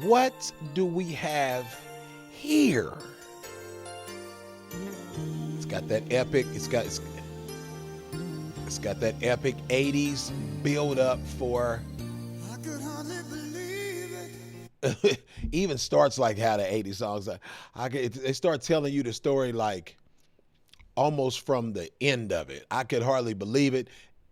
What do we have here? It's got that epic, it's got that epic 80s build up for I could hardly believe it. even starts like how the 80s songs are. They start telling you the story like almost from the end of it. I could hardly believe it.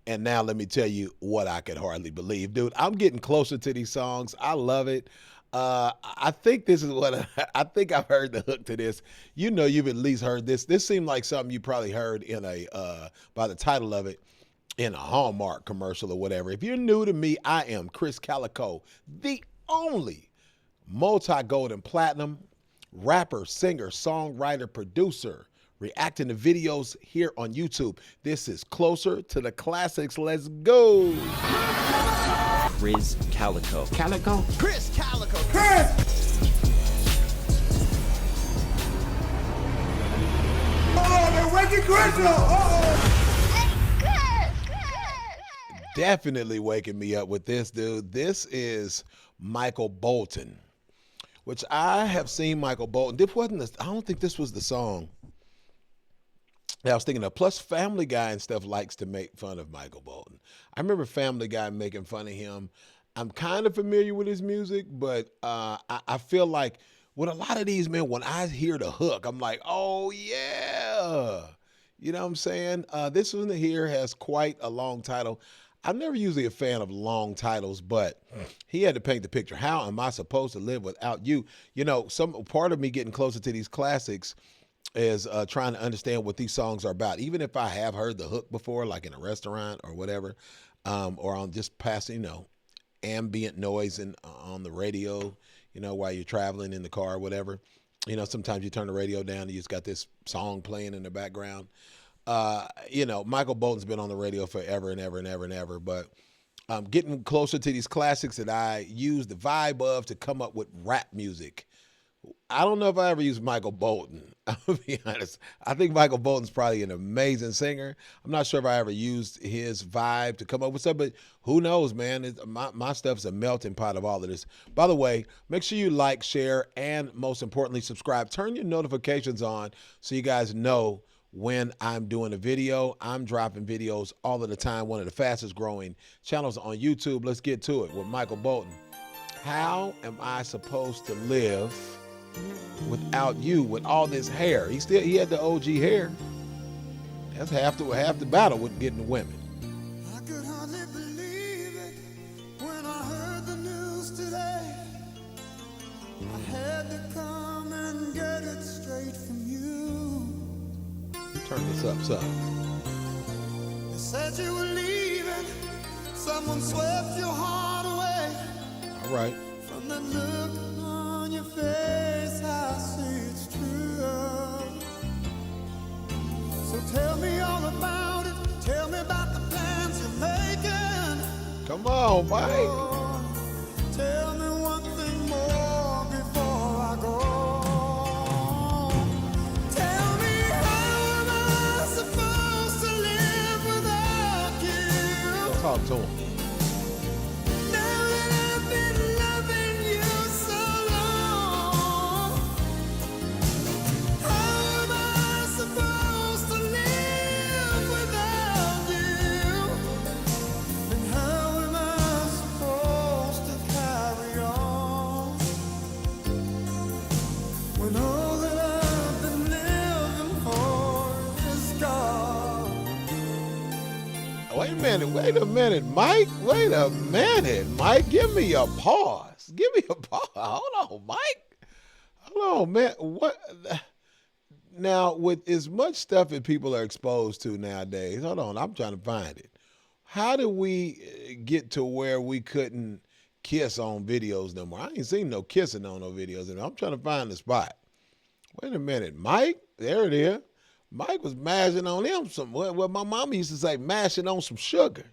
And now let me tell you what I could hardly believe. Dude, I'm getting closer to these songs. I love it. I think this is what I think I've heard the hook to this. You know, you've at least heard this. This seemed like something you probably heard in a by the title of it in a Hallmark commercial or whatever. If you're new to me, I am Krizz Kaliko, the only multi-gold and platinum rapper, singer, songwriter, producer, reacting to videos here on YouTube. This is Closer to the Classics. Let's go. Krizz Kaliko. Kaliko? Krizz Kaliko. Krizz! Oh, they're waking Krizz up! Uh-oh! Definitely waking me up with this, dude. This is Michael Bolton, which I have seen Michael Bolton. This wasn't I don't think this was the song that I was thinking of. Plus, Family Guy and stuff likes to make fun of Michael Bolton. I remember Family Guy making fun of him. I'm kind of familiar with his music, but I feel like with a lot of these men, when I hear the hook, I'm like, oh, yeah. You know what I'm saying? This one here has quite a long title. I'm never usually a fan of long titles, but he had to paint the picture. How am I supposed to live without you? You know, some part of me getting closer to these classics is trying to understand what these songs are about. Even if I have heard the hook before, like in a restaurant or whatever, or on just passing, ambient noise on the radio, while you're traveling in the car or whatever. Sometimes you turn the radio down and you just got this song playing in the background. Michael Bolton's been on the radio forever and ever and ever and ever, but getting closer to these classics that I use the vibe of to come up with rap music. I don't know if I ever used Michael Bolton. I'll be honest. I think Michael Bolton's probably an amazing singer. I'm not sure if I ever used his vibe to come up with stuff, but who knows, man? My stuff's a melting pot of all of this. By the way, make sure you like, share, and most importantly, subscribe. Turn your notifications on so you guys know when I'm doing a video. I'm dropping videos all of the time. One of the fastest growing channels on YouTube. Let's get to it with Michael Bolton. How am I supposed to live without you with all this hair? He had the OG hair. That's half the battle with getting women. I could hardly believe it when I heard the news today. I had to come and get it straight from you. Turn this up, son. They said you were leaving. Someone swept your heart away. All right. From the look on your face, I see it's true. So tell me all about it. Tell me about the plans you're making. Come on, Mike. Oh, tell me one thing more before I go. Tell me, how am I supposed to live without you? Talk to him. Now that I've been loving you so long, how am I supposed to live without you? And how am I supposed to carry on when all that I've been living for is gone? Wait a minute, Mike. Wait a minute, Mike. Give me a pause. Give me a pause. Hold on, Mike. Hold on, man. What? Now, with as much stuff that people are exposed to nowadays, hold on, I'm trying to find it. How did we get to where we couldn't kiss on videos no more? I ain't seen no kissing on no videos, and I'm trying to find the spot. Wait a minute, Mike. There it is. Mike was mashing on him some, well, my mama used to say, mashing on some sugar.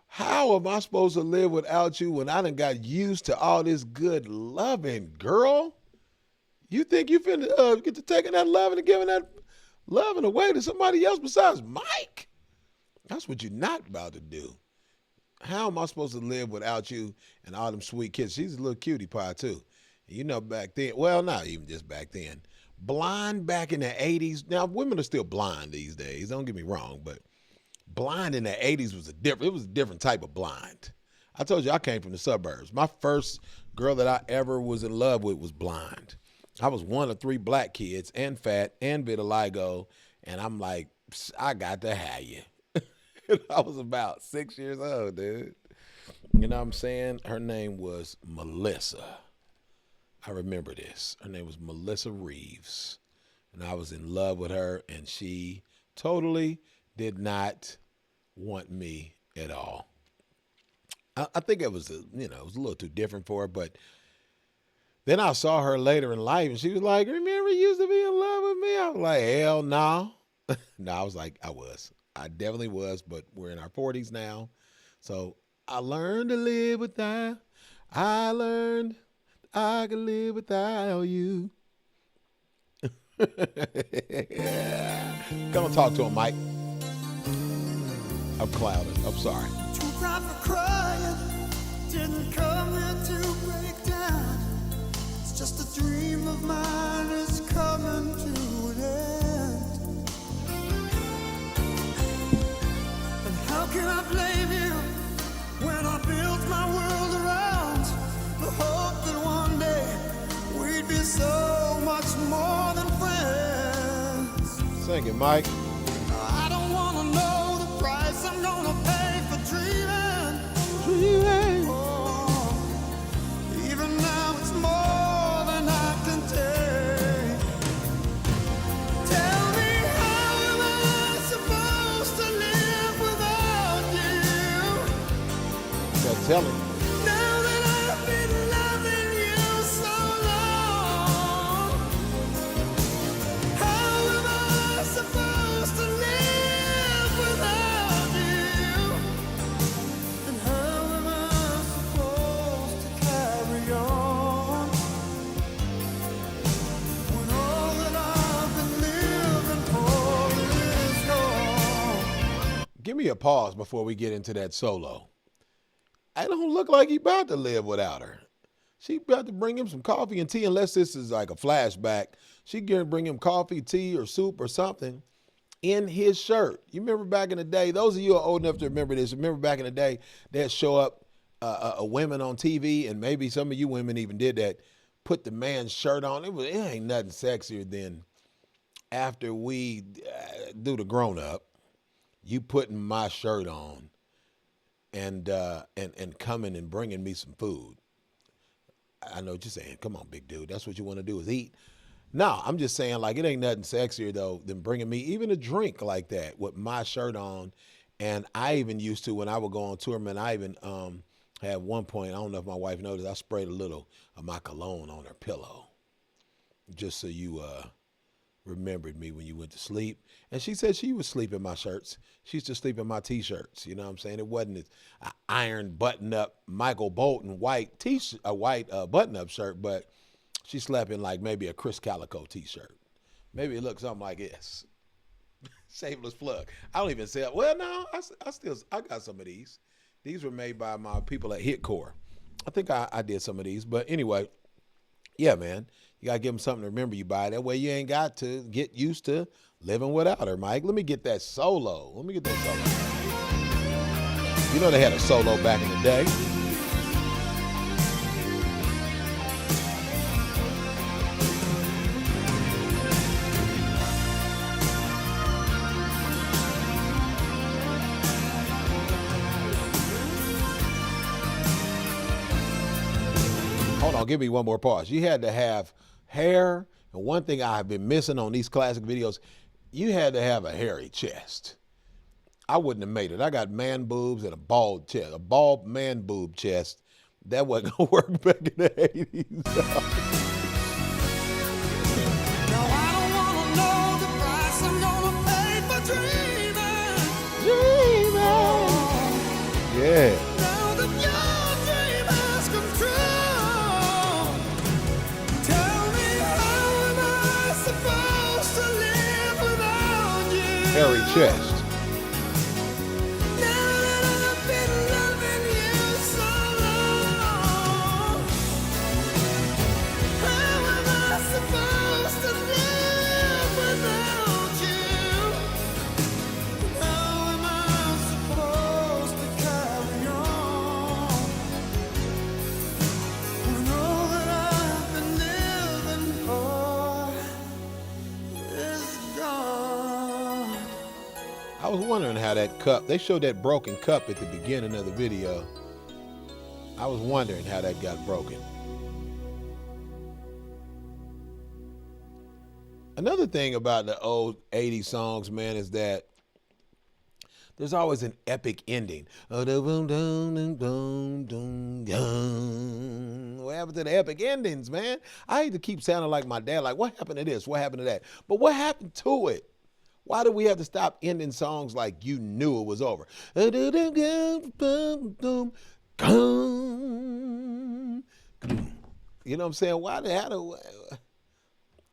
How am I supposed to live without you when I done got used to all this good loving, girl? You think you finna get to taking that loving and giving that loving away to somebody else besides Mike? That's what you're not about to do. how am I supposed to live without you and all them sweet kids? She's a little cutie pie too. You know, back then, well, not even just back then. Blind back in the 80s. Now, women are still blind these days. Don't get me wrong, but blind in the 80s was it was a different type of blind. I told you I came from the suburbs. My first girl that I ever was in love with was blind. I was one of 3 black kids and fat and vitiligo, and I'm like, I got to have you. I was about 6 years old, dude. You know what I'm saying? Her name was Melissa. I remember this. Her name was Melissa Reeves. And I was in love with her, and she totally did not want me at all. I think it was, it was a little too different for her, but then I saw her later in life, and she was like, remember you used to be in love with me? I was like, hell no. No, I was like, I definitely was, but we're in our 40s now. So I learned to live without. I learned I could live without you. Yeah. Come on, talk to him, Mike. I'm clouded. I'm sorry. Too proud for crying, didn't come here to break down. It's just a dream of mine is coming to an end. And how can I blame you when I built my world around the hope that one day we'd be so much more than friends? Sing it, Mike. I don't want to know the price I'm gonna pay for dreaming. Oh, even now it's more than I can take. Tell me, how am I supposed to live without you? Yeah, tell him. Now that I've been loving you so long, how am I supposed to live without you? And how am I supposed to carry on when all that I've been living for is gone? Give me a pause before we get into that solo. I don't look like he about to live without her. She about to bring him some coffee and tea, unless this is like a flashback. She gonna bring him coffee, tea, or soup or something in his shirt. You remember back in the day, those of you who are old enough to remember this, remember back in the day, they'd show up women on TV, and maybe some of you women even did that, put the man's shirt on. It ain't nothing sexier than after we do the grown up, you putting my shirt on and coming and bringing me some food. I know what you're saying. Come on, big dude. That's what you want to do is eat. No, I'm just saying, like, it ain't nothing sexier, though, than bringing me even a drink like that with my shirt on. And I even used to, when I would go on tour, man, I even had one point, I don't know if my wife noticed, I sprayed a little of my cologne on her pillow just so you remembered me when you went to sleep. And she said she would sleep in my shirts. She used to sleep in my T-shirts. You know what I'm saying? It wasn't an iron button-up Michael Bolton white button-up shirt, but she slept in like maybe a Krizz Kaliko T-shirt. Maybe it looked something like this. Shameless plug. I don't even sell. Well, no, I got some of these. These were made by my people at Hitcore. I think I did some of these, but anyway, yeah, man. You got to give them something to remember you by. That way you ain't got to get used to living without her, Mike. Let me get that solo. You know they had a solo back in the day. Hold on, give me one more pause. You had to have hair, and one thing I have been missing on these classic videos, you had to have a hairy chest. I wouldn't have made it. I got man boobs and a bald chest, a bald man boob chest. That wasn't gonna work back in the 80s. Now I don't wanna know the price I'm gonna pay for dreaming. Yeah. Now that your dream has come true, tell me, how am I supposed to live without you? Hairy chest. Now that I've been loving was wondering how that cup, they showed that broken cup at the beginning of the video. I was wondering how that got broken. Another thing about the old 80s songs, man, is that there's always an epic ending. What happened to the epic endings, man? I hate to keep sounding like my dad, like, what happened to this? What happened to that? But what happened to it? Why do we have to stop ending songs like you knew it was over? You know what I'm saying? Let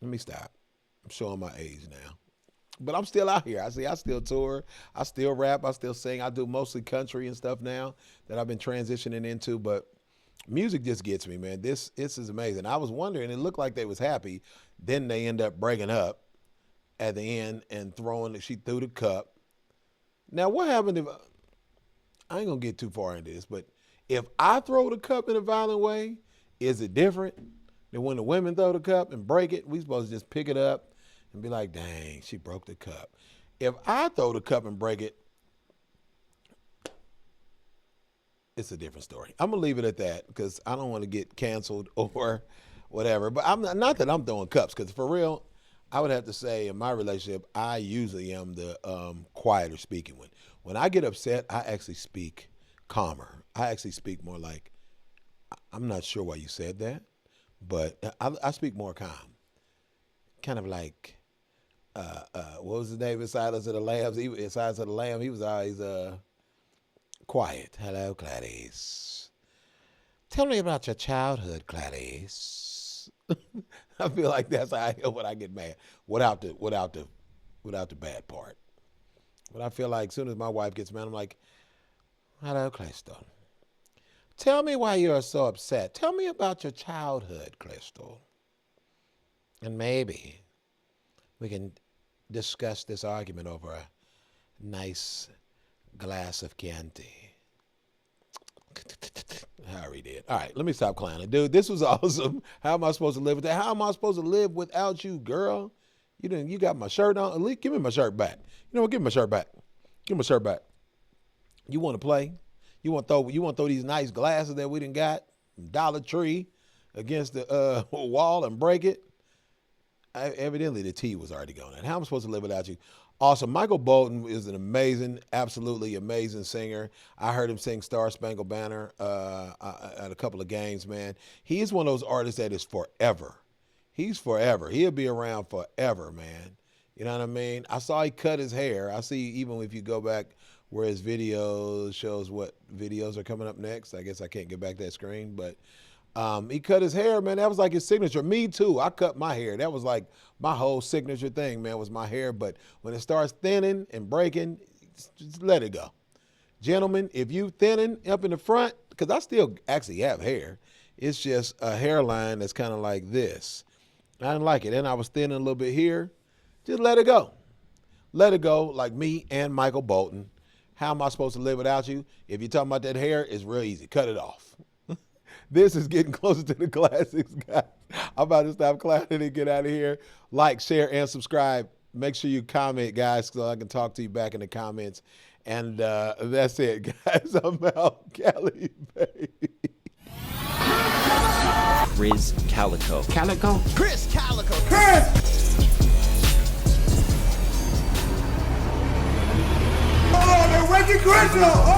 me stop. I'm showing my age now. But I'm still out here. I still tour. I still rap. I still sing. I do mostly country and stuff now that I've been transitioning into. But music just gets me, man. This is amazing. I was wondering, it looked like they was happy. Then they end up breaking up at the end and she threw the cup. Now, what happened if, I ain't going to get too far into this, but if I throw the cup in a violent way, is it different than when the women throw the cup and break it? We supposed to just pick it up and be like, dang, she broke the cup. If I throw the cup and break it, it's a different story. I'm going to leave it at that because I don't want to get canceled or whatever. But I'm not that I'm throwing cups, because for real, I would have to say in my relationship, I usually am the quieter speaking one. When I get upset, I actually speak calmer. I actually speak more like, I'm not sure why you said that, but I speak more calm. Kind of like, what was his name in Silence of the Lambs? In Silence of the Lamb, he was always quiet. Hello, Clarice. Tell me about your childhood, Clarice. I feel like that's how I am when I get mad, without the bad part. But I feel like as soon as my wife gets mad, I'm like, hello, Crystal. Tell me why you're so upset. Tell me about your childhood, Crystal. And maybe we can discuss this argument over a nice glass of Chianti. I already did. All right, let me stop clowning. Dude, this was awesome. How am I supposed to live with that? How am I supposed to live without you, girl? You got my shirt on. At least give me my shirt back. You know what? Give me my shirt back. Give me my shirt back. You want to play? You want to throw these nice glasses that we done got, Dollar Tree, against the wall and break it? Evidently, the tea was already going in. How am I supposed to live without you? Awesome. Michael Bolton is an amazing, absolutely amazing singer. I heard him sing Star Spangled Banner at a couple of games, man. He's one of those artists that is forever. He's forever. He'll be around forever, man. You know what I mean? I saw he cut his hair. I see even if you go back where his videos shows what videos are coming up next. I guess I can't get back that screen, but he cut his hair, man. That was like his signature. Me too. I cut my hair. That was like my whole signature thing, man, was my hair. But when it starts thinning and breaking, just let it go. Gentlemen, if you thinning up in the front, because I still actually have hair, it's just a hairline that's kind of like this. I didn't like it. And I was thinning a little bit here. Just let it go. Let it go, like me and Michael Bolton. How am I supposed to live without you? If you're talking about that hair, it's real easy. Cut it off. This is getting closer to the classics, guys. I'm about to stop clowning and get out of here. Like, share, and subscribe. Make sure you comment, guys, so I can talk to you back in the comments. And that's it, guys. I'm out. Cali, baby. Krizz Kaliko. Kaliko? Krizz Kaliko. Krizz! Oh, they're waking Krizz up!